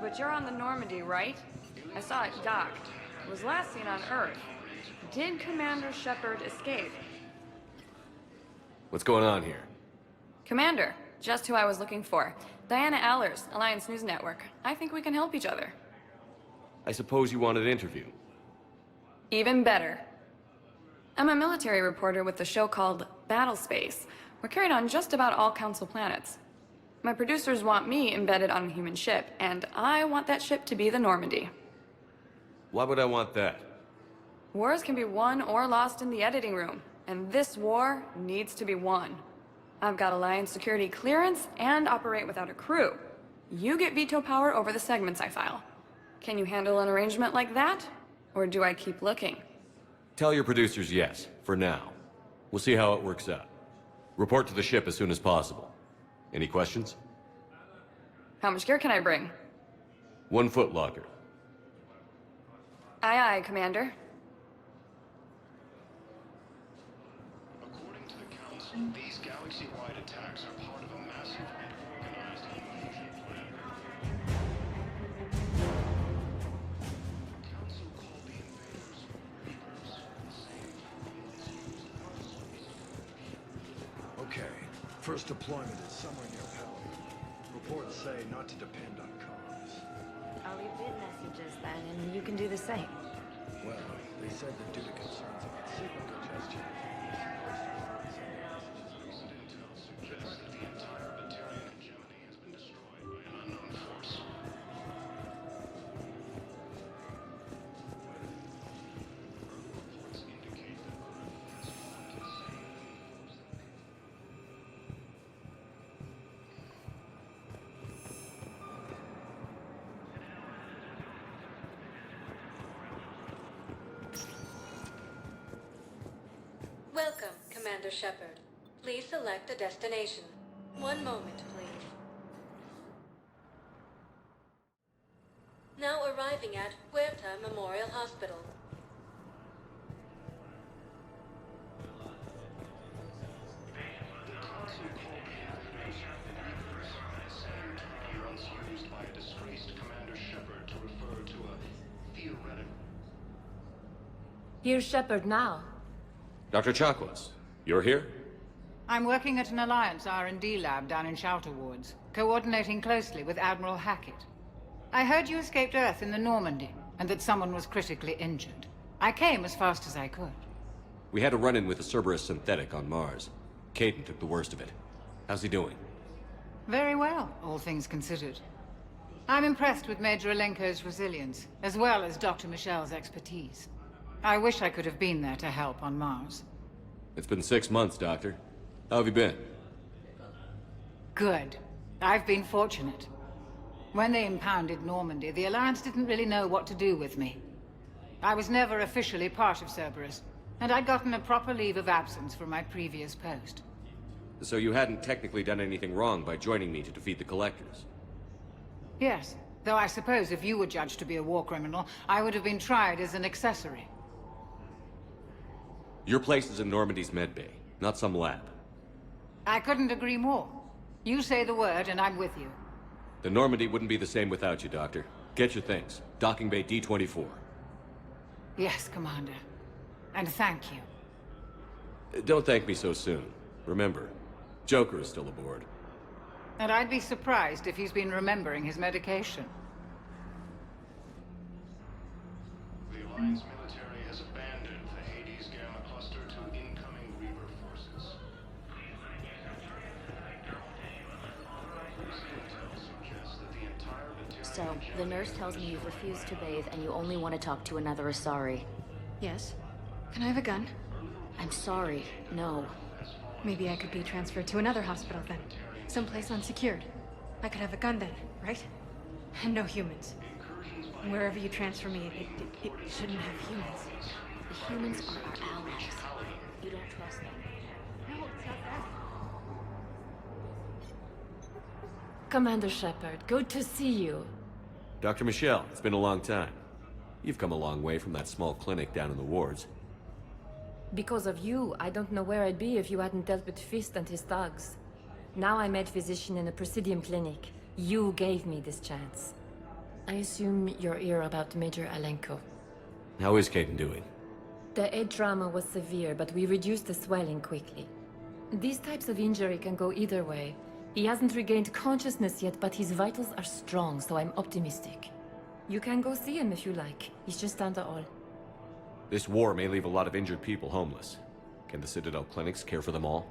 But you're on the Normandy, right? I saw it docked. It was last seen on Earth. Did Commander Shepard escape? What's going on here? Commander, just who I was looking for. Diana Allers, Alliance News Network. I think we can help each other. I suppose you want an interview? Even better. I'm a military reporter with a show called Battle Space. We're carried on just about all Council planets. My producers want me embedded on a human ship, and I want that ship to be the Normandy. Why would I want that? Wars can be won or lost in the editing room, and this war needs to be won. I've got Alliance security clearance and operate without a crew. You get veto power over the segments I file. Can you handle an arrangement like that? Or do I keep looking? Tell your producers yes, for now. We'll see how it works out. Report to the ship as soon as possible. Any questions? How much gear can I bring? 1 foot locker. Aye, aye, Commander. According to the Council, these galaxy-wide attacks are part of a massive and organized invasion plan. The Council called the invaders Reapers, the same units used by Okay. First deployment is somewhere near Pell. Reports say not to depend on comms. I'll leave bit messages then, and you can do the same. Well, they said that due to concerns about signal congestion, recent intel suggests that the entire Batarian hegemony has been destroyed by an unknown force. Further reports indicate that Earth has fought the same foes that Welcome, Commander Shepard. Please select a destination. One moment, please. Now arriving at Huerta Memorial Hospital. the Council called the invaders Reapers, and said terms used by a disgraced Commander Shepard to refer to a theoretical. Here's Shepard now. Dr. Chakwas, you're here? I'm working at an Alliance R&D lab down in Shelter Wards, coordinating closely with Admiral Hackett. I heard you escaped Earth in the Normandy, and that someone was critically injured. I came as fast as I could. We had a run-in with a Cerberus synthetic on Mars. Caden took the worst of it. How's he doing? Very well, all things considered. I'm impressed with Major Alenko's resilience, as well as Dr. Michel's expertise. I wish I could have been there to help on Mars. It's been 6 months, Doctor. How have you been? Good. I've been fortunate. When they impounded Normandy, the Alliance didn't really know what to do with me. I was never officially part of Cerberus, and I'd gotten a proper leave of absence from my previous post. So you hadn't technically done anything wrong by joining me to defeat the Collectors? Yes, though I suppose if you were judged to be a war criminal, I would have been tried as an accessory. Your place is in Normandy's medbay, not some lab. I couldn't agree more. You say the word, and I'm with you. The Normandy wouldn't be the same without you, Doctor. Get your things. Docking Bay D-24. Yes, Commander. And thank you. Don't thank me so soon. Remember, Joker is still aboard. And I'd be surprised if he's been remembering his medication. The Alliance military has abandoned the Hades Gamma cluster to incoming Reaper forces. Recent intel suggests that the entire Batarian So, the nurse tells me you've refused to bathe and you only want to talk to another Asari. Yes. Can I have a gun? I'm sorry, no. Maybe I could be transferred to another hospital then. Someplace unsecured. I could have a gun then, right? And no humans. And wherever you transfer me, it shouldn't have humans. The humans are our allies. You don't trust them. No, it's not that. Commander Shepard, good to see you. Dr. Michelle, it's been a long time. You've come a long way from that small clinic down in the wards. Because of you, I don't know where I'd be if you hadn't dealt with Fist and his thugs. Now I'm head physician in a Presidium clinic. You gave me this chance. I assume you're here about Major Alenko. How is Caden doing? The head trauma was severe, but we reduced the swelling quickly. These types of injury can go either way. He hasn't regained consciousness yet, but his vitals are strong, so I'm optimistic. You can go see him if you like. He's just down the hall. This war may leave a lot of injured people homeless. Can the Citadel clinics care for them all?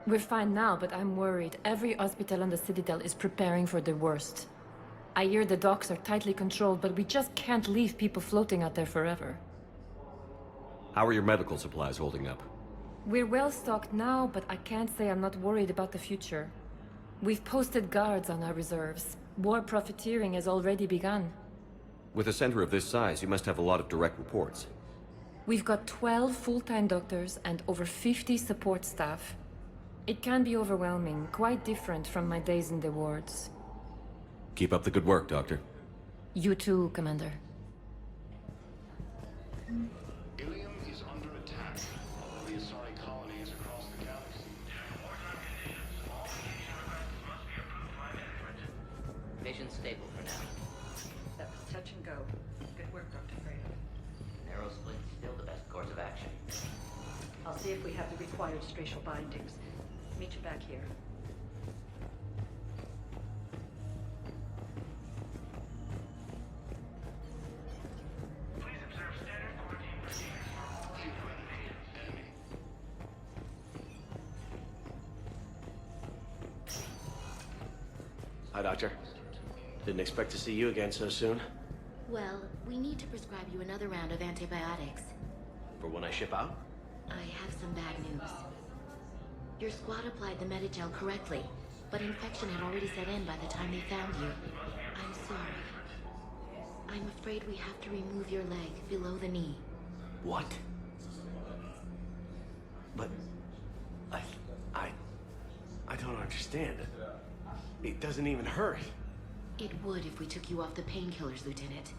We're fine now, but I'm worried. Every hospital on the Citadel is preparing for the worst. I hear the docks are tightly controlled, but we just can't leave people floating out there forever. How are your medical supplies holding up? We're well stocked now, but I can't say I'm not worried about the future. We've posted guards on our reserves. War profiteering has already begun. With a center of this size, you must have a lot of direct reports. We've got 12 full-time doctors and over 50 support staff. It can be overwhelming, quite different from my days in the wards. Keep up the good work, Doctor. You too, Commander. Ilium is under attack. Although the Asari colony is across the galaxy. Mission stable for now. That was touch and go. Good work, Dr. Fredo. Narrow split still the best course of action. I'll see if we have the required spatial bindings. Meet you back here. Hi, Doctor. Didn't expect to see you again so soon. Well, we need to prescribe you another round of antibiotics. For when I ship out? I have some bad news. Your squad applied the Medigel correctly, but infection had already set in by the time they found you. I'm sorry. I'm afraid we have to remove your leg below the knee. What? But... I don't understand. It doesn't even hurt. It would if we took you off the painkillers, Lieutenant.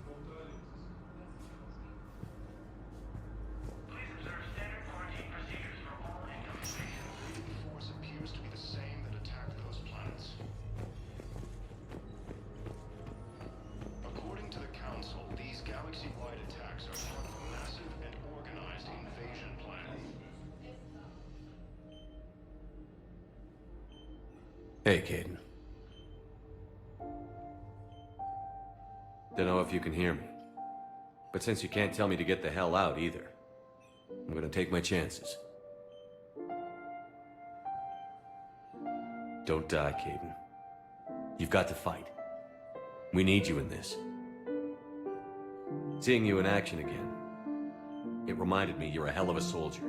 Force appears to be the same that attacked those planets. According to the Council, these galaxy-wide attacks are part of a massive and organized invasion plan. Hey, Caden. Don't know if you can hear me. But since you can't tell me to get the hell out either, I'm gonna take my chances. Don't die, Caden. You've got to fight. We need you in this. Seeing you in action again, it reminded me you're a hell of a soldier.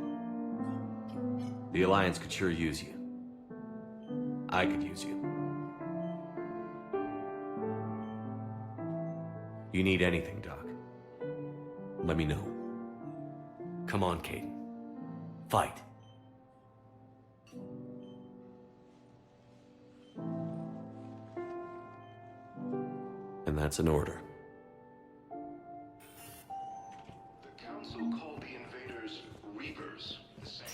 The Alliance could sure use you. I could use you. You need anything, Doc, let me know. Come on, Caden. Fight. And that's an order. The Council called the invaders Reapers, the same...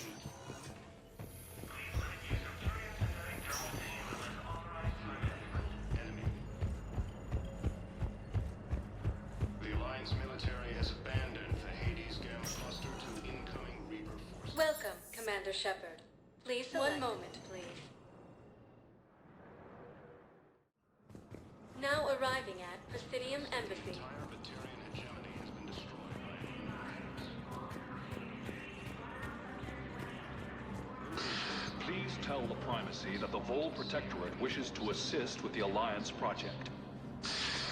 enemy. The Alliance military has abandoned the Hades Gamma cluster to incoming Reaper forces. Welcome, Commander Shepard. Please select... One moment, please. Now arriving at Presidium Embassy. Entire Batarian hegemony has been destroyed by... Please tell the Primacy that the Vol Protectorate wishes to assist with the Alliance project.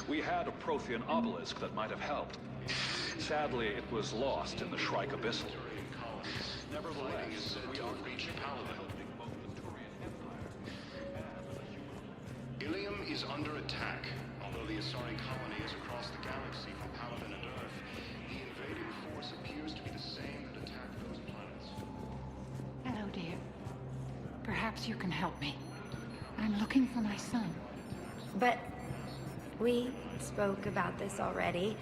We had a Prothean obelisk that might have helped. Sadly, it was lost in the Shrike Abyssal. Nevertheless, we are reaching helping both the Turian Empire and Ilium is under attack. Although the Asari colony is across the galaxy from Paladin and Earth, the invading force appears to be the same that attacked those planets. Hello, dear. Perhaps you can help me. I'm looking for my son. But we spoke about this already.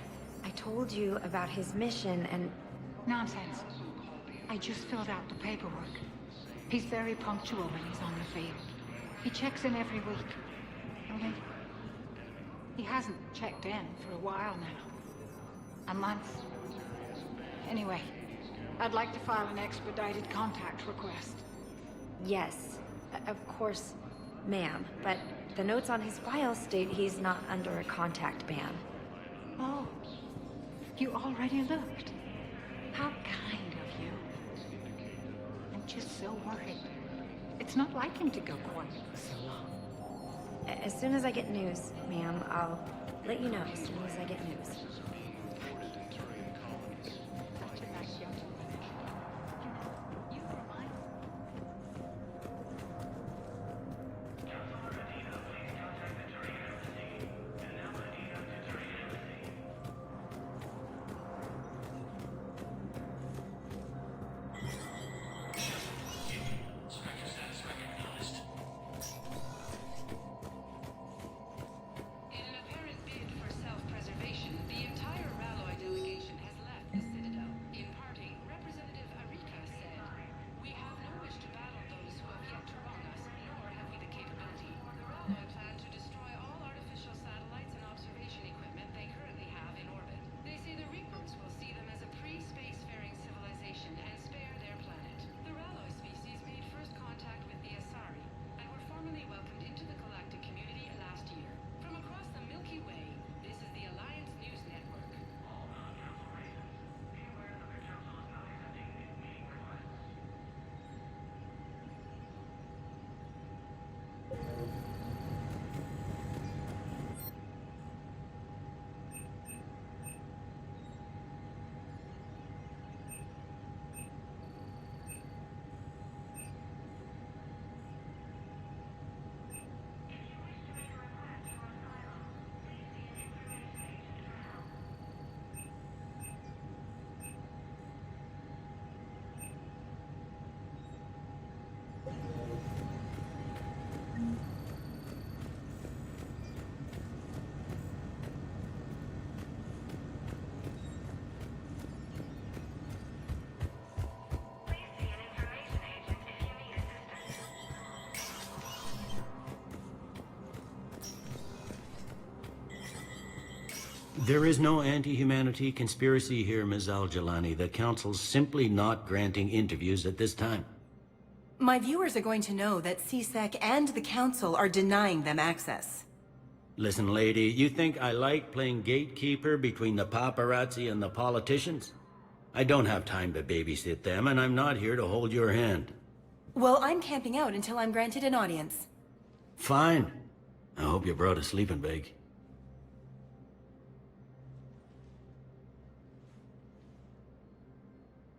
I told you about his mission and... Nonsense. I just filled out the paperwork. He's very punctual when he's on the field. He checks in every week. Okay? He hasn't checked in for a while now. A month. Anyway, I'd like to file an expedited contact request. Yes, of course, ma'am. But the notes on his file state he's not under a contact ban. Oh, you already looked. How kind of you. I'm just so worried. It's not like him to go quiet for so long. As soon as I get news, ma'am, I'll let you know as soon as I get news. There is no anti-humanity conspiracy here, Ms. Al-Jalani. The Council's simply not granting interviews at this time. My viewers are going to know that CSEC and the Council are denying them access. Listen, lady, you think I like playing gatekeeper between the paparazzi and the politicians? I don't have time to babysit them, and I'm not here to hold your hand. Well, I'm camping out until I'm granted an audience. Fine. I hope you brought a sleeping bag.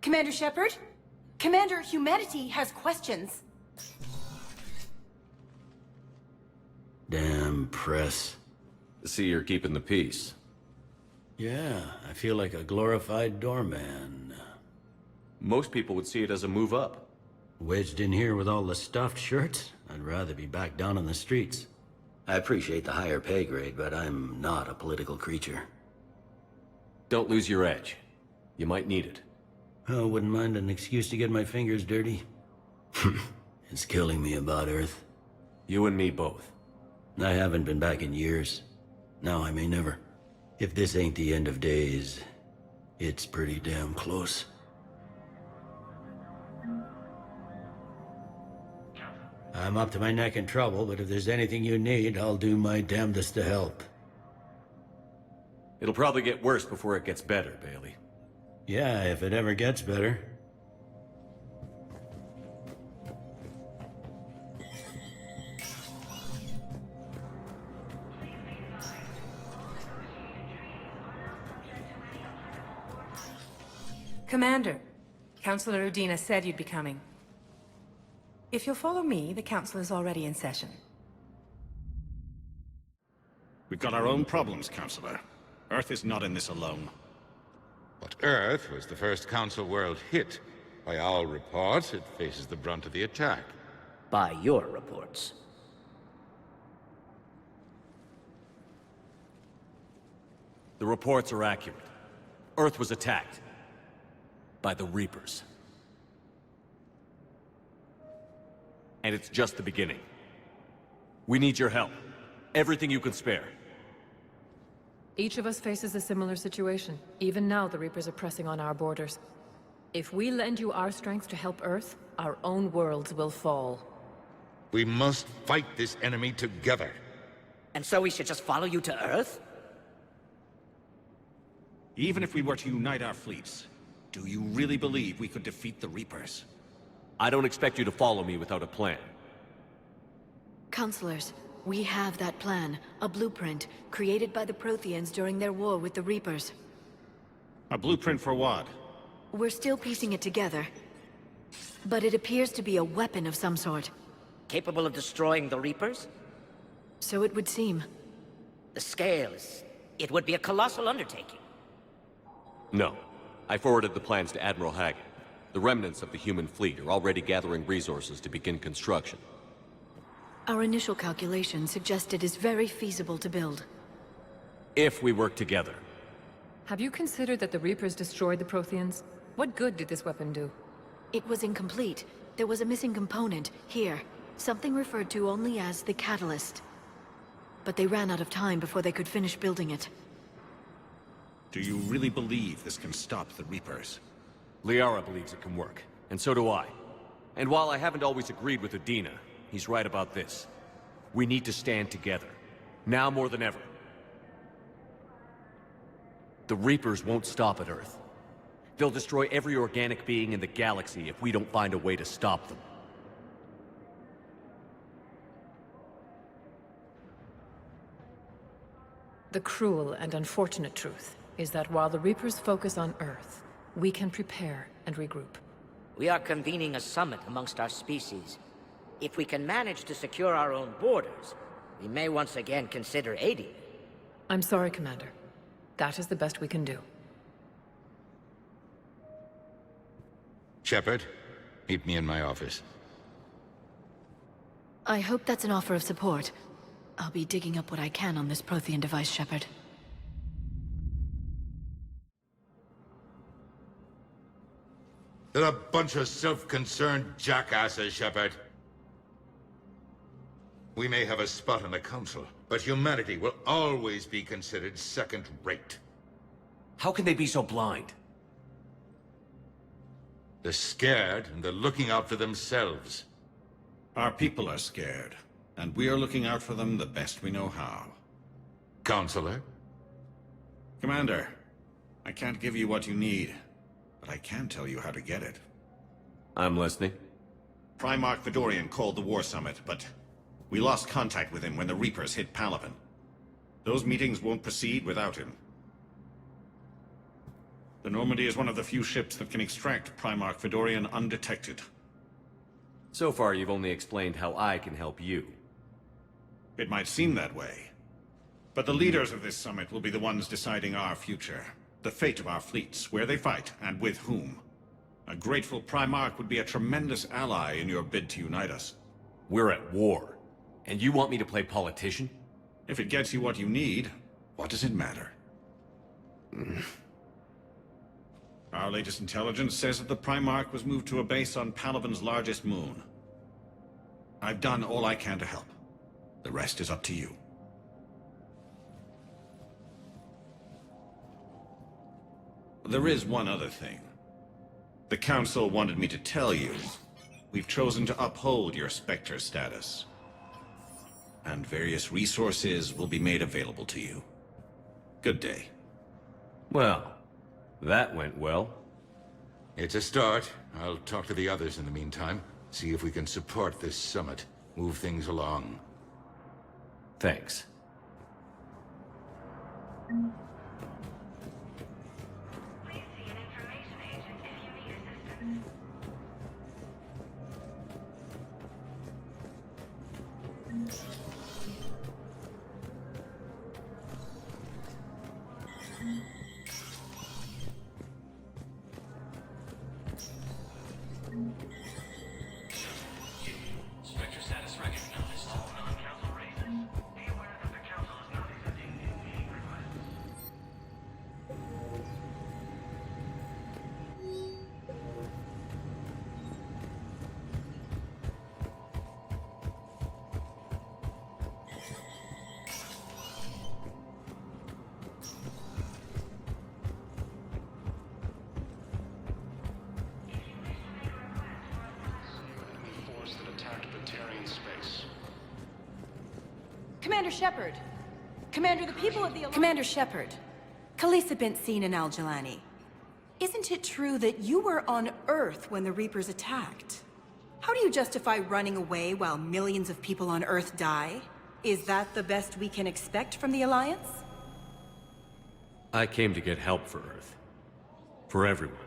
Commander Shepard? Commander, humanity has questions. Damn press. See, you're keeping the peace. Yeah, I feel like a glorified doorman. Most people would see it as a move up. Wedged in here with all the stuffed shirts? I'd rather be back down on the streets. I appreciate the higher pay grade, but I'm not a political creature. Don't lose your edge. You might need it. Oh, wouldn't mind an excuse to get my fingers dirty. It's killing me about Earth. You and me both. I haven't been back in years. Now I may never. If this ain't the end of days, it's pretty damn close. I'm up to my neck in trouble, but if there's anything you need, I'll do my damnedest to help. It'll probably get worse before it gets better, Bailey. Yeah, if it ever gets better. Commander, Councilor Udina said you'd be coming. If you'll follow me, the council is already in session. We've got our own problems, Councilor. Earth is not in this alone. But Earth was the first Council world hit. By our reports, it faces the brunt of the attack. By your reports. The reports are accurate. Earth was attacked. By the Reapers. And it's just the beginning. We need your help. Everything you can spare. Each of us faces a similar situation. Even now, the Reapers are pressing on our borders. If we lend you our strength to help Earth, our own worlds will fall. We must fight this enemy together. And so we should just follow you to Earth? Even if we were to unite our fleets, do you really believe we could defeat the Reapers? I don't expect you to follow me without a plan. Counselors, we have that plan. A blueprint, created by the Protheans during their war with the Reapers. A blueprint for what? We're still piecing it together. But it appears to be a weapon of some sort. Capable of destroying the Reapers? So it would seem. The scale is... it would be a colossal undertaking. No. I forwarded the plans to Admiral Hackett. The remnants of the human fleet are already gathering resources to begin construction. Our initial calculations suggest it is very feasible to build. If we work together. Have you considered that the Reapers destroyed the Protheans? What good did this weapon do? It was incomplete. There was a missing component, here. Something referred to only as the catalyst. But they ran out of time before they could finish building it. Do you really believe this can stop the Reapers? Liara believes it can work, and so do I. And while I haven't always agreed with Udina, he's right about this. We need to stand together. Now more than ever. The Reapers won't stop at Earth. They'll destroy every organic being in the galaxy if we don't find a way to stop them. The cruel and unfortunate truth is that while the Reapers focus on Earth, we can prepare and regroup. We are convening a summit amongst our species. If we can manage to secure our own borders, we may once again consider aiding. I'm sorry, Commander. That is the best we can do. Shepard, meet me in my office. I hope that's an offer of support. I'll be digging up what I can on this Prothean device, Shepard. They're a bunch of self-concerned jackasses, Shepard. We may have a spot on the Council, but humanity will always be considered second-rate. How can they be so blind? They're scared, and they're looking out for themselves. Our people are scared, and we are looking out for them the best we know how. Counselor? Commander, I can't give you what you need, but I can tell you how to get it. I'm listening. Primarch Fedorian called the War Summit, but we lost contact with him when the Reapers hit Palaven. Those meetings won't proceed without him. The Normandy is one of the few ships that can extract Primarch Fedorian undetected. So far, you've only explained how I can help you. It might seem that way. But the leaders of this summit will be the ones deciding our future. The fate of our fleets, where they fight, and with whom. A grateful Primarch would be a tremendous ally in your bid to unite us. We're at war. And you want me to play politician? If it gets you what you need, what does it matter? Our latest intelligence says that the Primarch was moved to a base on Palaven's largest moon. I've done all I can to help. The rest is up to you. There is one other thing. The Council wanted me to tell you. We've chosen to uphold your Spectre status. And various resources will be made available to you. Good day. Well, that went well. It's a start. I'll talk to the others in the meantime. See if we can support this summit. Move things along. Thanks. Spectre status recognized. Non-council races. Be aware that the council is not accepting any meeting requests. Commander Shepard! Commander, the people of the Alliance... Commander Shepard, Khalisah bint Sin and Al-Jalani. Isn't it true that you were on Earth when the Reapers attacked? How do you justify running away while millions of people on Earth die? Is that the best we can expect from the Alliance? I came to get help for Earth. For everyone.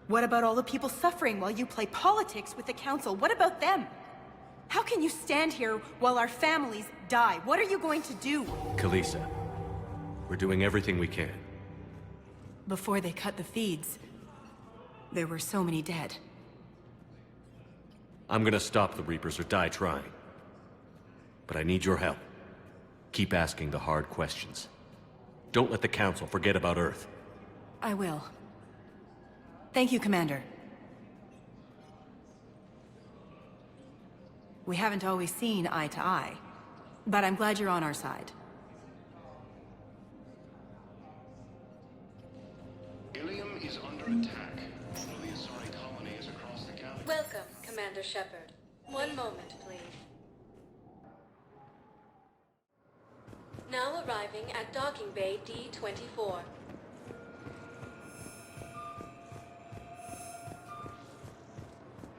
What about all the people suffering while you play politics with the Council? What about them? How can you stand here while our families die? What are you going to do? Khalisah, we're doing everything we can. Before they cut the feeds, there were so many dead. I'm gonna stop the Reapers or die trying. But I need your help. Keep asking the hard questions. Don't let the Council forget about Earth. I will. Thank you, Commander. We haven't always seen eye to eye, but I'm glad you're on our side. Ilium is under attack. One of the Asari colonies across the galaxy. Welcome, Commander Shepard. One moment, please. Now arriving at Docking Bay D-24.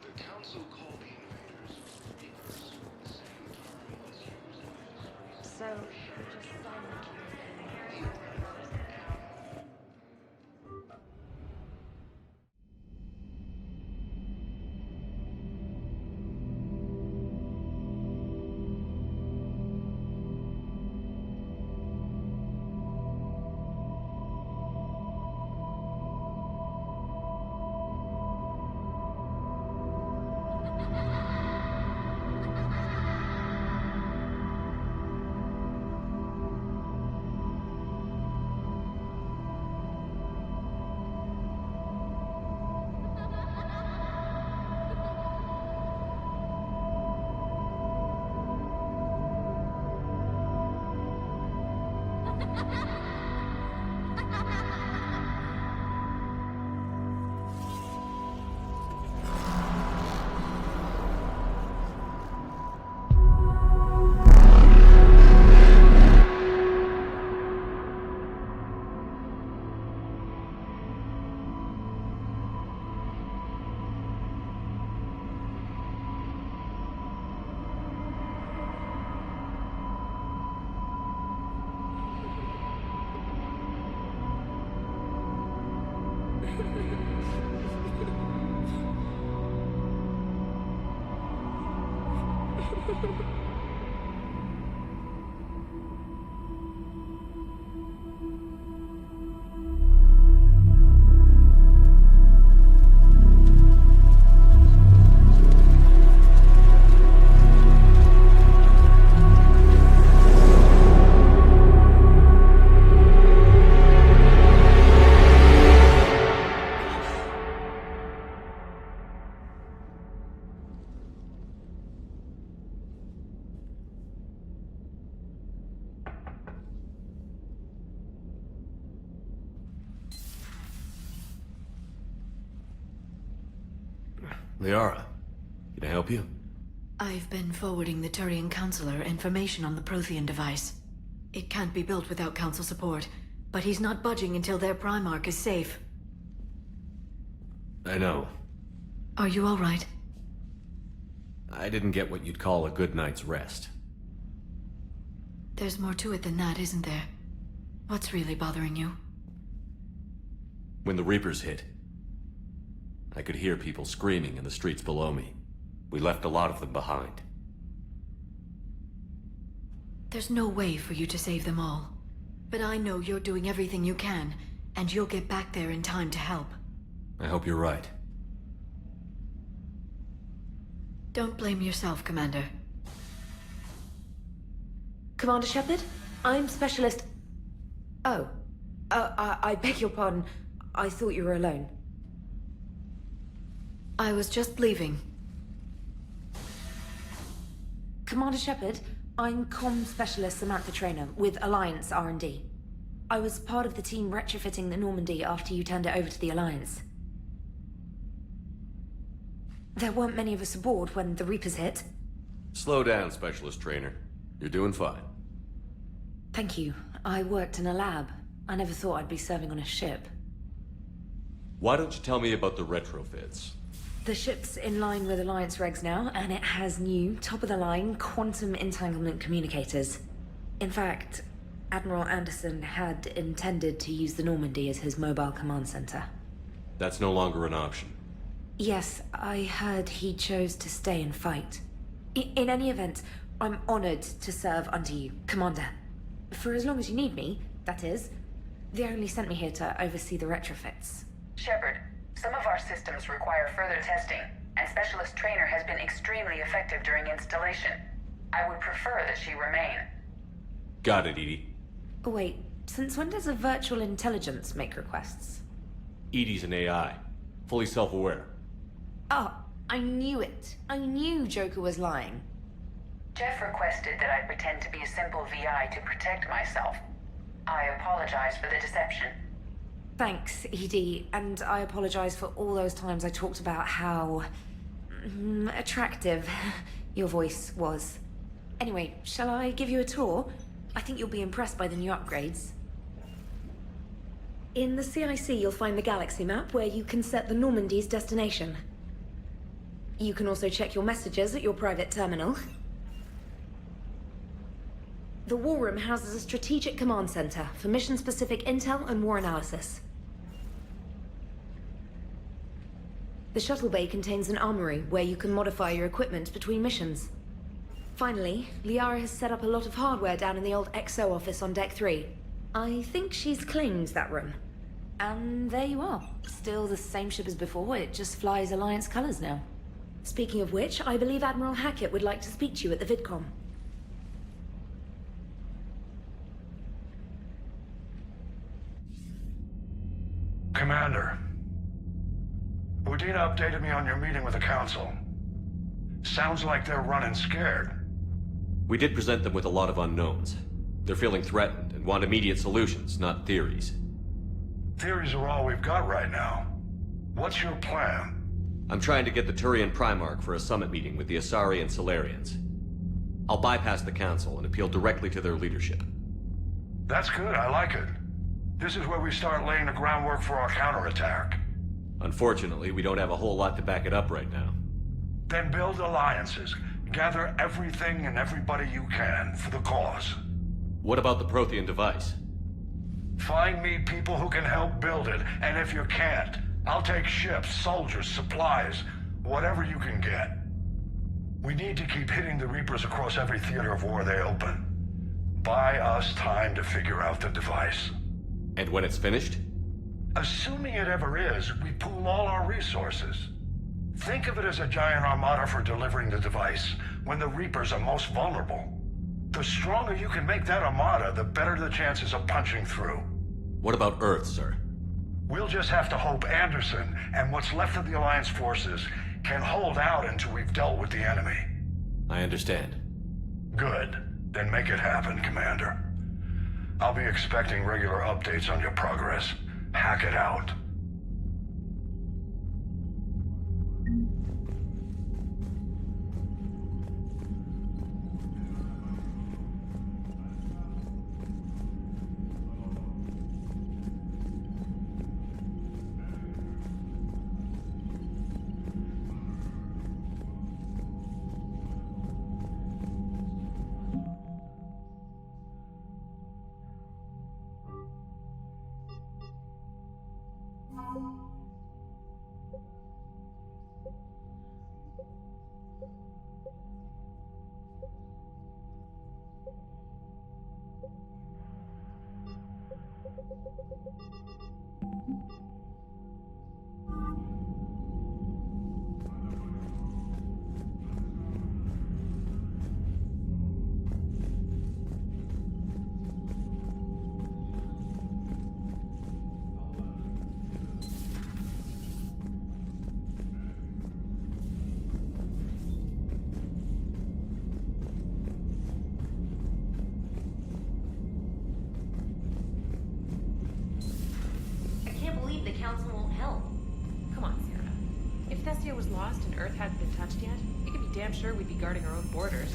The Council called the invaders Reapers. The same term was used in the So, you just silently Liara, can I help you? I've been forwarding the Turian Counselor information on the Prothean device. It can't be built without Council support, but he's not budging until their Primarch is safe. I know. Are you all right? I didn't get what you'd call a good night's rest. There's more to it than that, isn't there? What's really bothering you? When the Reapers hit, I could hear people screaming in the streets below me. We left a lot of them behind. There's no way for you to save them all. But I know you're doing everything you can, and you'll get back there in time to help. I hope you're right. Don't blame yourself, Commander. Commander Shepard? I'm Specialist... Oh. I beg your pardon. I thought you were alone. I was just leaving. Commander Shepard, I'm Comm Specialist Samantha Traynor with Alliance R&D. I was part of the team retrofitting the Normandy after you turned it over to the Alliance. There weren't many of us aboard when the Reapers hit. Slow down, Specialist Trainer. You're doing fine. Thank you. I worked in a lab. I never thought I'd be serving on a ship. Why don't you tell me about the retrofits? The ship's in line with Alliance regs now, and it has new, top-of-the-line, quantum entanglement communicators. In fact, Admiral Anderson had intended to use the Normandy as his mobile command center. That's no longer an option. Yes, I heard he chose to stay and fight. In any event, I'm honored to serve under you, Commander. For as long as you need me, that is. They only sent me here to oversee the retrofits. Shepard, some of our systems require further testing, and Specialist Trainer has been extremely effective during installation. I would prefer that she remain. Got it, Edie. Wait, since when does a virtual intelligence make requests? Edie's an AI. Fully self-aware. Oh, I knew it. I knew Joker was lying. Jeff requested that I pretend to be a simple VI to protect myself. I apologize for the deception. Thanks, Edie, and I apologize for all those times I talked about how... attractive your voice was. Anyway, shall I give you a tour? I think you'll be impressed by the new upgrades. In the CIC, you'll find the galaxy map where you can set the Normandy's destination. You can also check your messages at your private terminal. The War Room houses a strategic command center for mission-specific intel and war analysis. The shuttle bay contains an armory where you can modify your equipment between missions. Finally, Liara has set up a lot of hardware down in the old XO office on Deck 3. I think she's claimed that room. And there you are. Still the same ship as before, it just flies Alliance colors now. Speaking of which, I believe Admiral Hackett would like to speak to you at the VidCom. Commander, Udina updated me on your meeting with the Council. Sounds like they're running scared. We did present them with a lot of unknowns. They're feeling threatened and want immediate solutions, not theories. Theories are all we've got right now. What's your plan? I'm trying to get the Turian Primarch for a summit meeting with the Asari and Solarians. I'll bypass the Council and appeal directly to their leadership. That's good, I like it. This is where we start laying the groundwork for our counterattack. Unfortunately, we don't have a whole lot to back it up right now. Then build alliances. Gather everything and everybody you can for the cause. What about the Prothean device? Find me people who can help build it, and if you can't, I'll take ships, soldiers, supplies, whatever you can get. We need to keep hitting the Reapers across every theater of war they open. Buy us time to figure out the device. And when it's finished? Assuming it ever is, we pool all our resources. Think of it as a giant armada for delivering the device when the Reapers are most vulnerable. The stronger you can make that armada, the better the chances of punching through. What about Earth, sir? We'll just have to hope Anderson and what's left of the Alliance forces can hold out until we've dealt with the enemy. I understand. Good. Then make it happen, Commander. I'll be expecting regular updates on your progress. Hack it out. The Council won't help. Come on, Sarah. If Thessia was lost and Earth hadn't been touched yet, you could be damn sure we'd be guarding our own borders.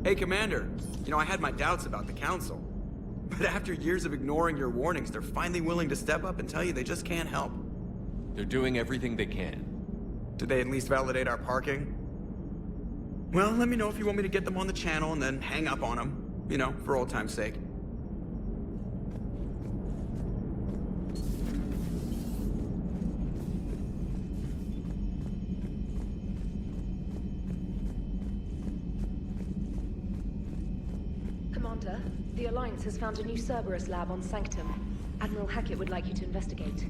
Hey, Commander. You know, I had my doubts about the Council. But after years of ignoring your warnings, they're finally willing to step up and tell you they just can't help. They're doing everything they can. Did they at least validate our parking? Well, let me know if you want me to get them on the channel and then hang up on them. You know, for old time's sake. Commander, the Alliance has found a new Cerberus lab on Sanctum. Admiral Hackett would like you to investigate.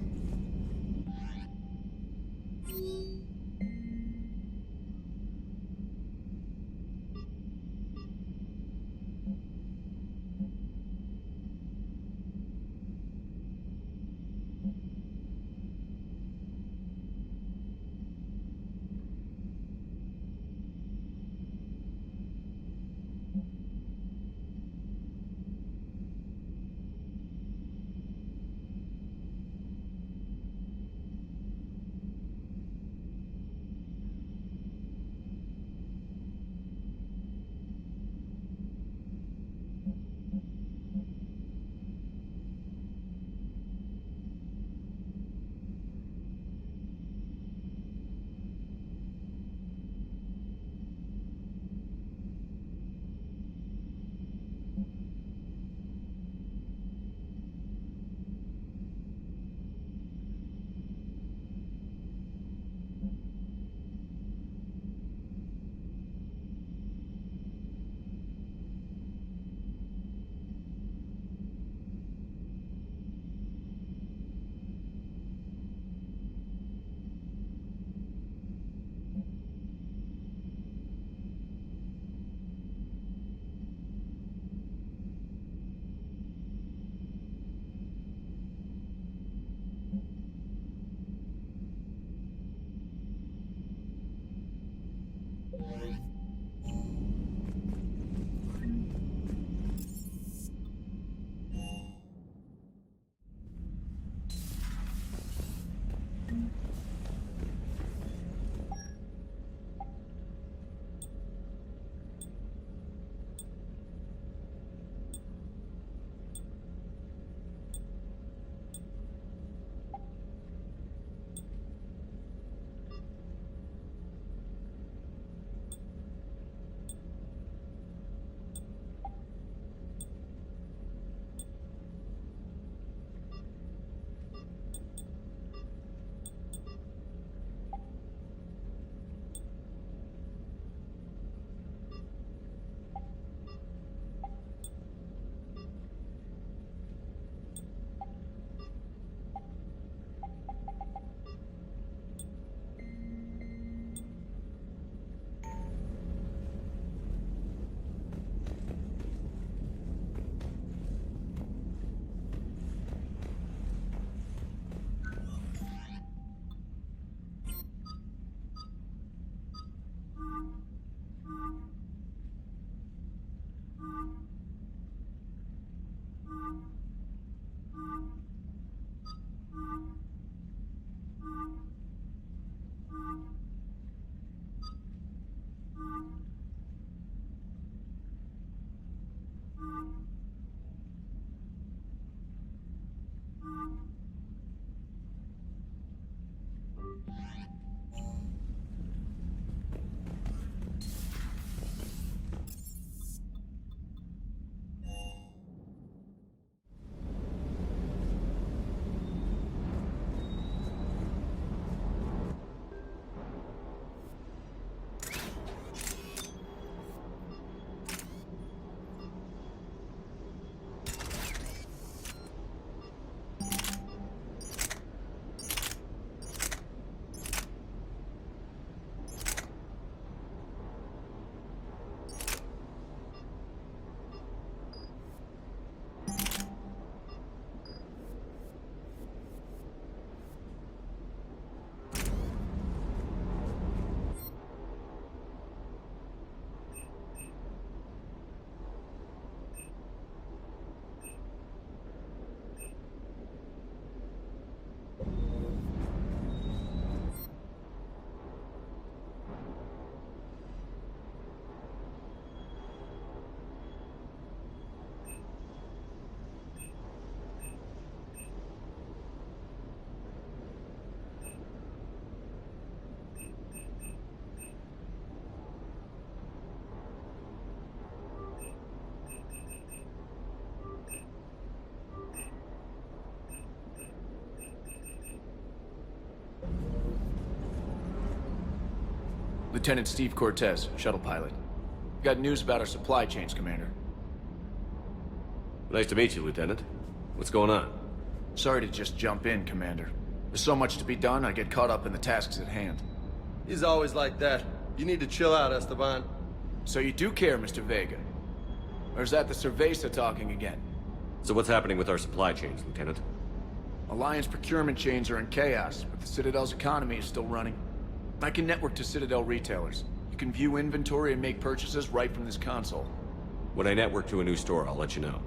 Lieutenant Steve Cortez, shuttle pilot. Got news about our supply chains, Commander. Nice to meet you, Lieutenant. What's going on? Sorry to just jump in, Commander. There's so much to be done, I get caught up in the tasks at hand. He's always like that. You need to chill out, Esteban. So you do care, Mr. Vega? Or is that the Cerveza talking again? So what's happening with our supply chains, Lieutenant? Alliance procurement chains are in chaos, but the Citadel's economy is still running. I can network to Citadel retailers. You can view inventory and make purchases right from this console. When I network to a new store, I'll let you know.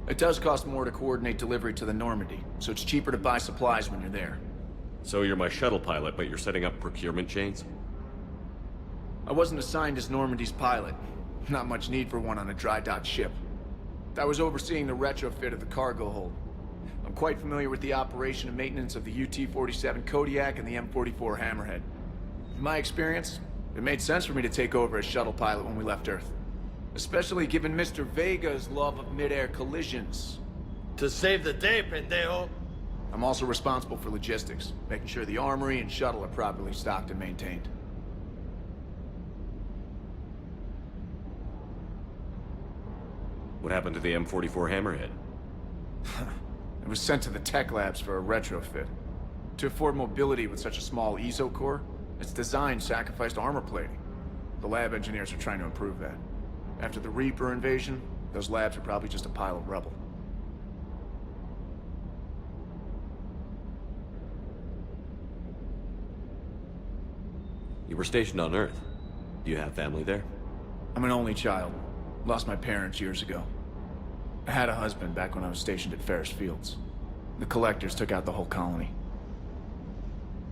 It does cost more to coordinate delivery to the Normandy, so it's cheaper to buy supplies when you're there. So you're my shuttle pilot, but you're setting up procurement chains? I wasn't assigned as Normandy's pilot. Not much need for one on a dry dock ship. I was overseeing the retrofit of the cargo hold. I'm quite familiar with the operation and maintenance of the UT-47 Kodiak and the M44 Hammerhead. In my experience, it made sense for me to take over as shuttle pilot when we left Earth. Especially given Mr. Vega's love of mid-air collisions. To save the day, pendejo. I'm also responsible for logistics, making sure the armory and shuttle are properly stocked and maintained. What happened to the M44 Hammerhead? It was sent to the tech labs for a retrofit. To afford mobility with such a small ESO core, its design sacrificed armor plating. The lab engineers are trying to improve that. After the Reaper invasion, those labs are probably just a pile of rubble. You were stationed on Earth. Do you have family there? I'm an only child. Lost my parents years ago. I had a husband back when I was stationed at Ferris Fields. The Collectors took out the whole colony.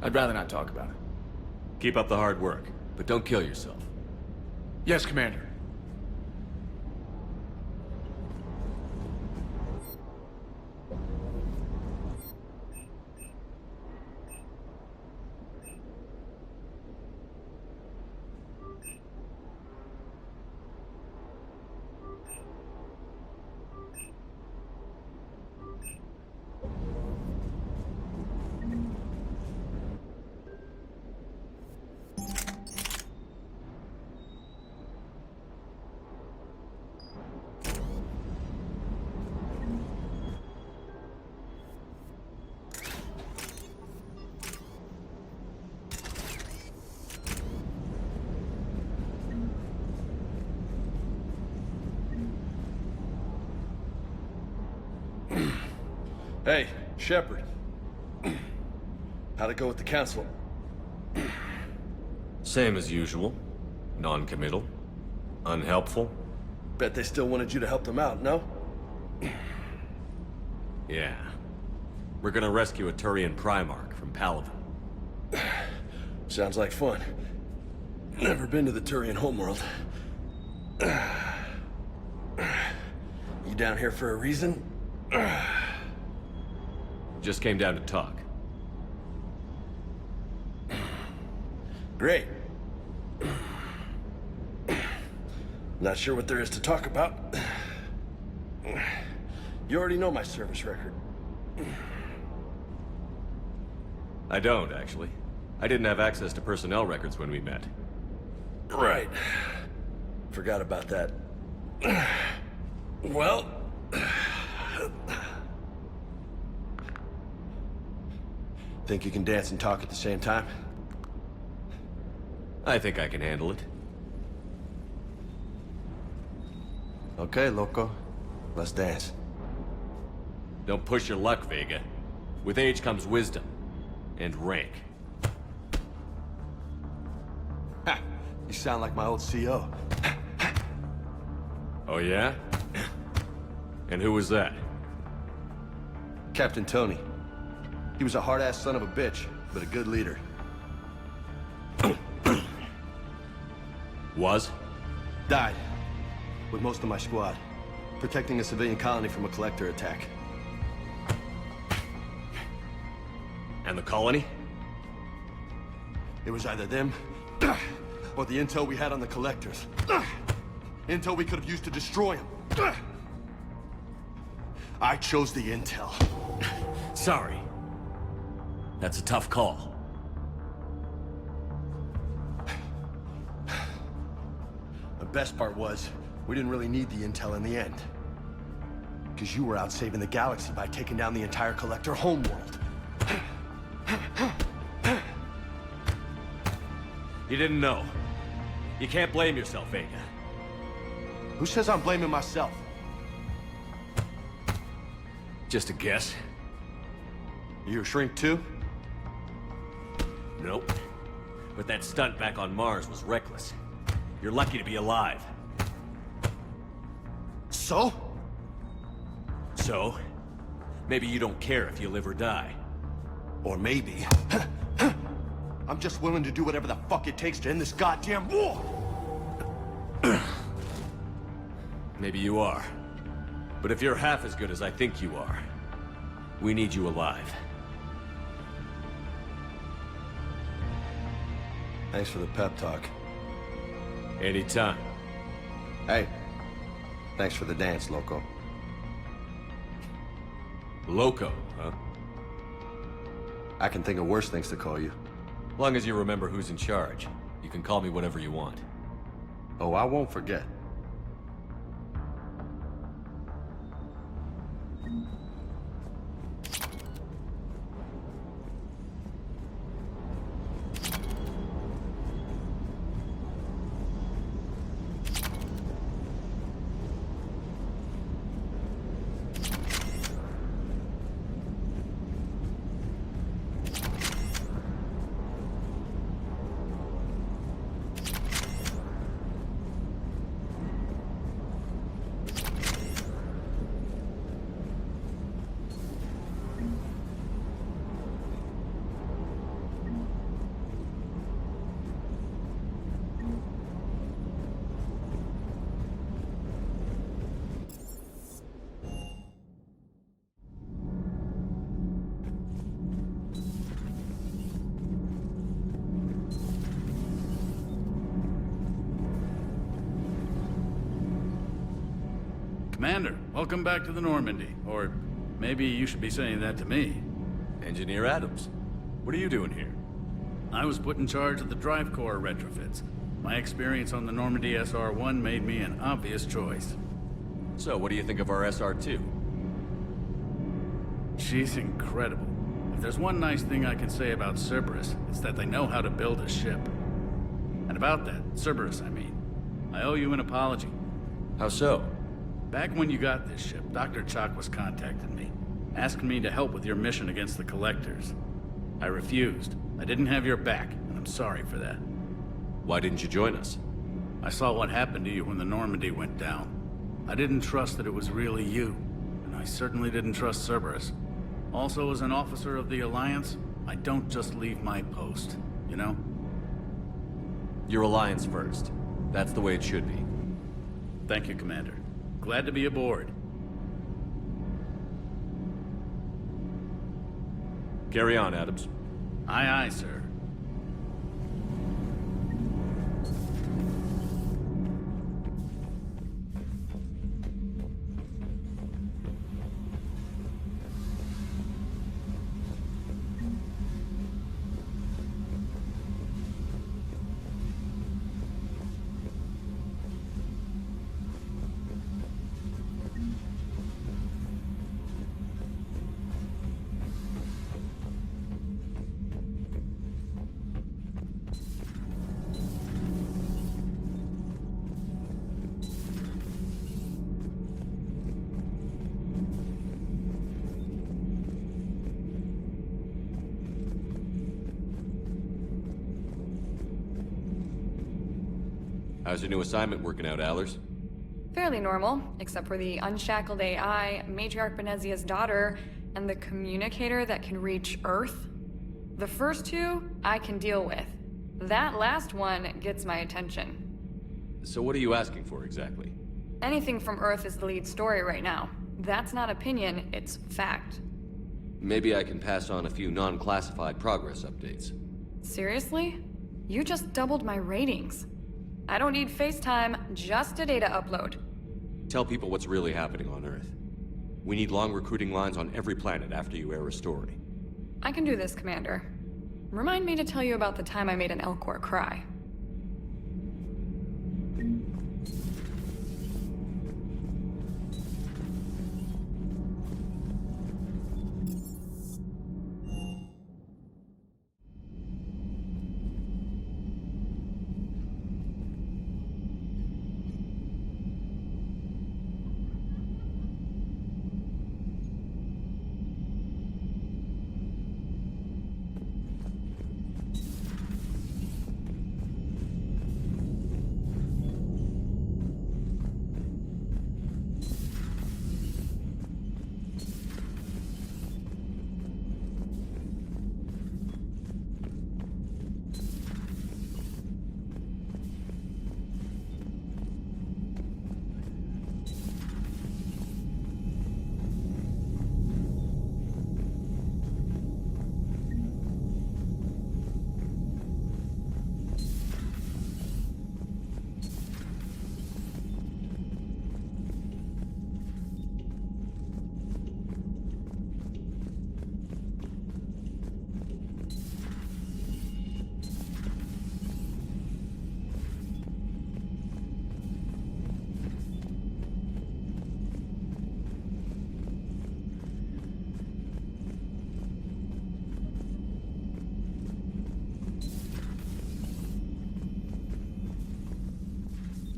I'd rather not talk about it. Keep up the hard work, but don't kill yourself. Yes, Commander. Hey, Shepard. How'd it go with the council? Same as usual. Non-committal. Unhelpful. Bet they still wanted you to help them out, no? Yeah. We're gonna rescue a Turian Primarch from Palaven. Sounds like fun. Never been to the Turian homeworld. You down here for a reason? Just came down to talk. Great. Not sure what there is to talk about. You already know my service record. I don't, actually. I didn't have access to personnel records when we met. Right. Forgot about that. Well... Think you can dance and talk at the same time? I think I can handle it. Okay, loco. Let's dance. Don't push your luck, Vega. With age comes wisdom. And rank. Ha! You sound like my old CO. Oh yeah? And who was that? Captain Tony. He was a hard-ass son of a bitch, but a good leader. Was? Died. With most of my squad. Protecting a civilian colony from a collector attack. And the colony? It was either them, or the intel we had on the collectors. Intel we could have used to destroy them. I chose the intel. Sorry. That's a tough call. best part was, we didn't really need the intel in the end. Because you were out saving the galaxy by taking down the entire Collector homeworld. You didn't know. You can't blame yourself, Vega. Who says I'm blaming myself? Just a guess. You a shrink too? Nope. But that stunt back on Mars was reckless. You're lucky to be alive. So? So? Maybe you don't care if you live or die. Or maybe... I'm just willing to do whatever the fuck it takes to end this goddamn war! Maybe you are. But if you're half as good as I think you are, we need you alive. Thanks for the pep talk. Anytime. Hey, thanks for the dance, Loco. Loco, huh? I can think of worse things to call you. Long as you remember who's in charge, you can call me whatever you want. Oh, I won't forget. Commander, welcome back to the Normandy. Or maybe you should be saying that to me. Engineer Adams, what are you doing here? I was put in charge of the drive core retrofits. My experience on the Normandy SR-1 made me an obvious choice. So, what do you think of our SR-2? She's incredible. If there's one nice thing I can say about Cerberus, it's that they know how to build a ship. And about that, Cerberus, I mean, I owe you an apology. How so? Back when you got this ship, Dr. Chakwas contacted me, asking me to help with your mission against the Collectors. I refused. I didn't have your back, and I'm sorry for that. Why didn't you join us? I saw what happened to you when the Normandy went down. I didn't trust that it was really you, and I certainly didn't trust Cerberus. Also, as an officer of the Alliance, I don't just leave my post, you know? Your Alliance first. That's the way it should be. Thank you, Commander. Glad to be aboard. Carry on, Adams. Aye, aye, sir. How's your new assignment working out, Allers? Fairly normal, except for the unshackled AI, Matriarch Benezia's daughter, and the communicator that can reach Earth. The first two, I can deal with. That last one gets my attention. So what are you asking for, exactly? Anything from Earth is the lead story right now. That's not opinion, it's fact. Maybe I can pass on a few non-classified progress updates. Seriously? You just doubled my ratings. I don't need FaceTime, just a data upload. Tell people what's really happening on Earth. We need long recruiting lines on every planet after you air a story. I can do this, Commander. Remind me to tell you about the time I made an Elcor cry.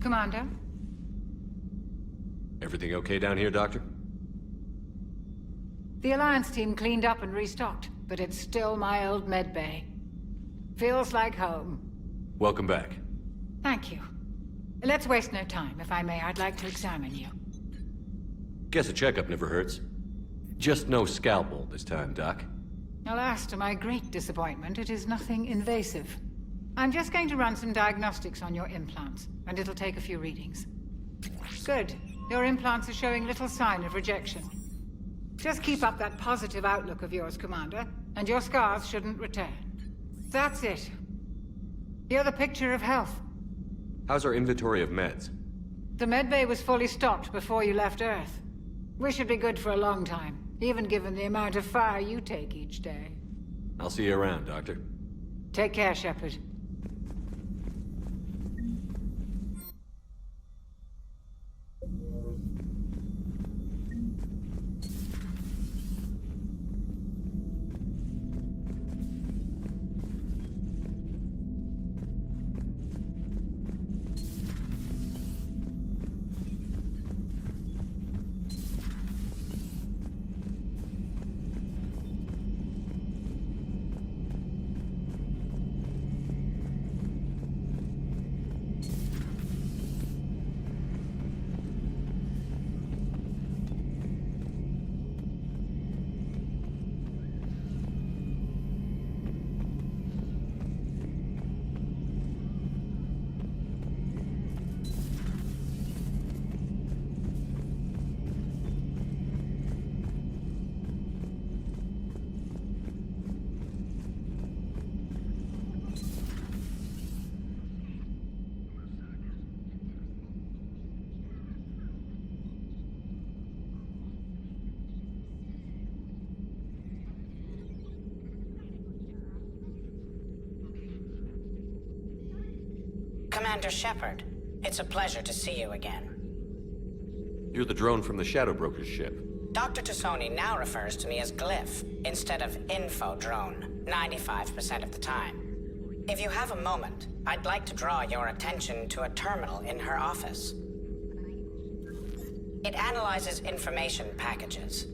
Commander? Everything okay down here, Doctor? The Alliance team cleaned up and restocked, but it's still my old medbay. Feels like home. Welcome back. Thank you. Let's waste no time. If I may, I'd like to examine you. Guess a checkup never hurts. Just no scalpel this time, Doc. Alas, to my great disappointment, it is nothing invasive. I'm just going to run some diagnostics on your implants, and it'll take a few readings. Good. Your implants are showing little sign of rejection. Just keep up that positive outlook of yours, Commander, and your scars shouldn't return. That's it. You're the picture of health. How's our inventory of meds? The medbay was fully stocked before you left Earth. We should be good for a long time, even given the amount of fire you take each day. I'll see you around, Doctor. Take care, Shepard. Commander Shepard, it's a pleasure to see you again. You're the drone from the Shadow Broker's ship. Dr. Tassoni now refers to me as Glyph, instead of Info Drone, 95% of the time. If you have a moment, I'd like to draw your attention to a terminal in her office. It analyzes information packages.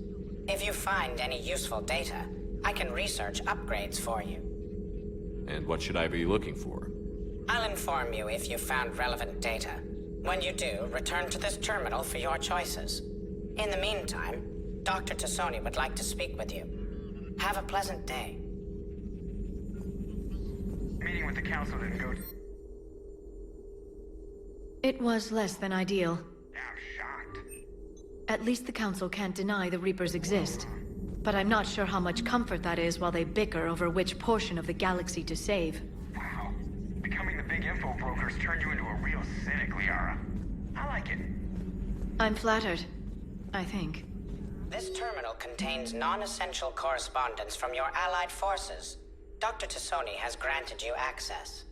If you find any useful data, I can research upgrades for you. And what should I be looking for? I'll inform you if you found relevant data. When you do, return to this terminal for your choices. In the meantime, Dr. Tassoni would like to speak with you. Have a pleasant day. Meeting with the council didn't go to... It was less than ideal. I'm shocked. At least the Council can't deny the Reapers exist. But I'm not sure how much comfort that is while they bicker over which portion of the galaxy to save. Wow. Becoming the big info brokers turned you into a real cynic, Liara. I like it. I'm flattered. I think. This terminal contains non-essential correspondence from your allied forces. Dr. Tassoni has granted you access.